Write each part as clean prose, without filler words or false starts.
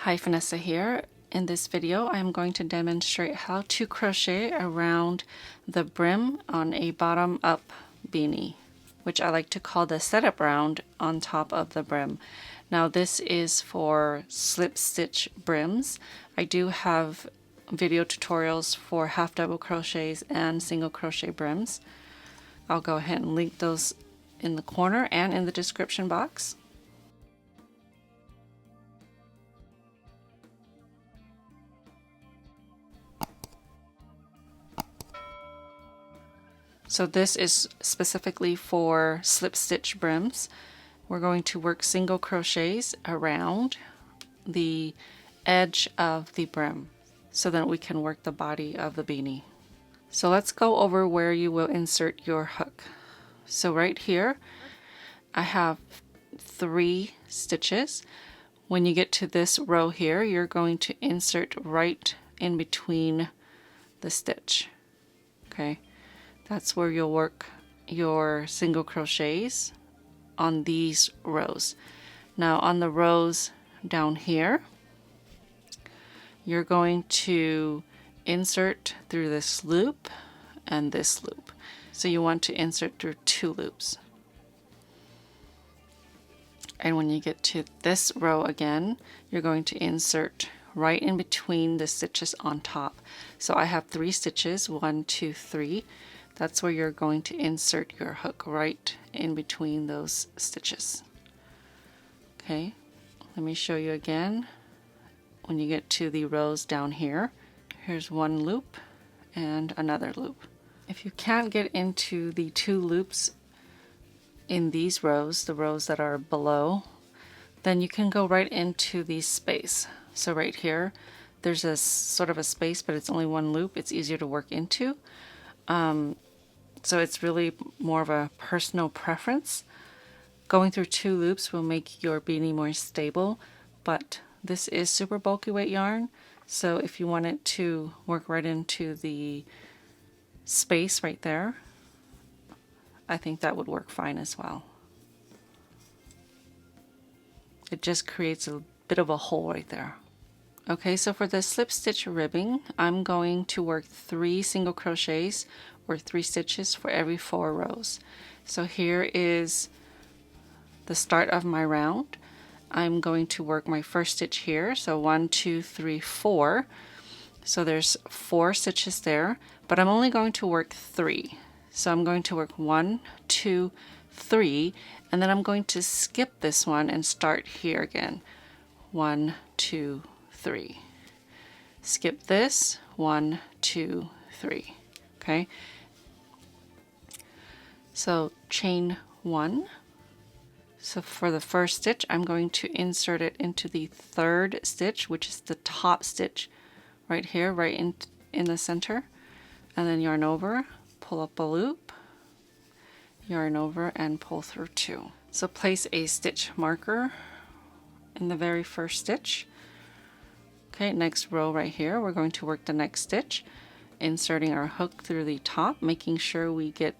Hi, Phanessa here. In this video, I'm going to demonstrate how to crochet around the brim on a bottom-up beanie, which I like to call the setup round on top of the brim. Now this is for slip stitch brims. I do have video tutorials for half double crochets and single crochet brims. I'll go ahead and link those in the corner and in the description box. So this is specifically for slip stitch brims. We're going to work single crochets around the edge of the brim so that we can work the body of the beanie. So let's go over where you will insert your hook. So right here I have 3 stitches. When you get to this row here, you're going to insert right in between the stitch. Okay. That's where you'll work your single crochets on these rows. Now on the rows down here, you're going to insert through this loop and this loop. So you want to insert through 2 loops. And when you get to this row again, you're going to insert right in between the stitches on top. So I have 3 stitches, 1, 2, 3. That's where you're going to insert your hook, right in between those stitches. Okay, let me show you again. When you get to the rows down here, here's 1 loop and another loop. If you can't get into the 2 loops in these rows, the rows that are below, then you can go right into the space. So right here, there's a sort of a space, but it's only 1 loop. It's easier to work into. So it's really more of a personal preference. Going through 2 loops will make your beanie more stable, but this is super bulky weight yarn. So if you want it to work right into the space right there, I think that would work fine as well. It just creates a bit of a hole right there. Okay, so for the slip stitch ribbing, I'm going to work 3 single crochets or 3 stitches for every 4 rows. So here is the start of my round. I'm going to work my first stitch here. So 1, 2, 3, 4. So there's 4 stitches there, but I'm only going to work 3. So I'm going to work 1, 2, 3, and then I'm going to skip this one and start here again. 1, 2, 3. Skip this, 1, 2, 3. Okay. So chain 1. So for the first stitch, I'm going to insert it into the 3rd stitch, which is the top stitch right here, right in the center, and then yarn over, pull up a loop, yarn over, and pull through 2. So place a stitch marker in the very first stitch. Okay, next row right here, we're going to work the next stitch, inserting our hook through the top, making sure we get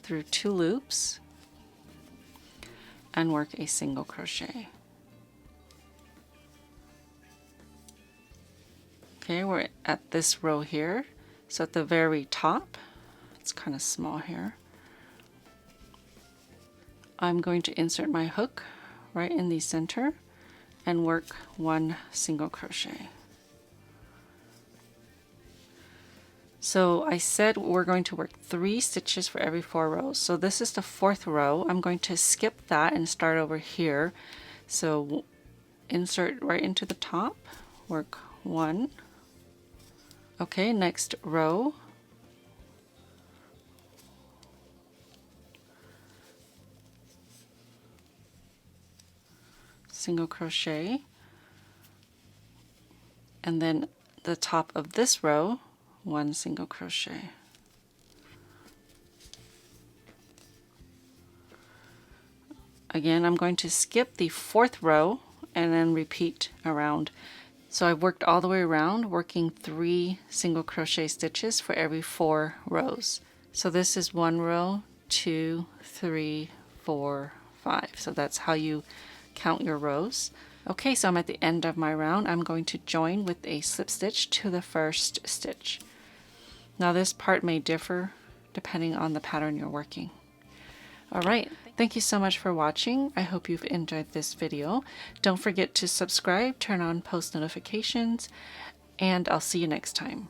through 2 loops and work a single crochet. Okay, we're at this row here. So at the very top, it's kind of small here, I'm going to insert my hook right in the center and work 1 single crochet. So I said we're going to work 3 stitches for every 4 rows. So this is the 4th row. I'm going to skip that and start over here. So insert right into the top, work 1. Okay, next row. Single crochet, and then the top of this row, 1 single crochet. Again, I'm going to skip the 4th row and then repeat around. So I've worked all the way around, working 3 single crochet stitches for every 4 rows. So this is 1 row, 2, 3, 4, 5. So that's how you count your rows. Okay, so I'm at the end of my round. I'm going to join with a slip stitch to the first stitch. Now this part may differ depending on the pattern you're working. Alright, thank you so much for watching. I hope you've enjoyed this video. Don't forget to subscribe, turn on post notifications, and I'll see you next time.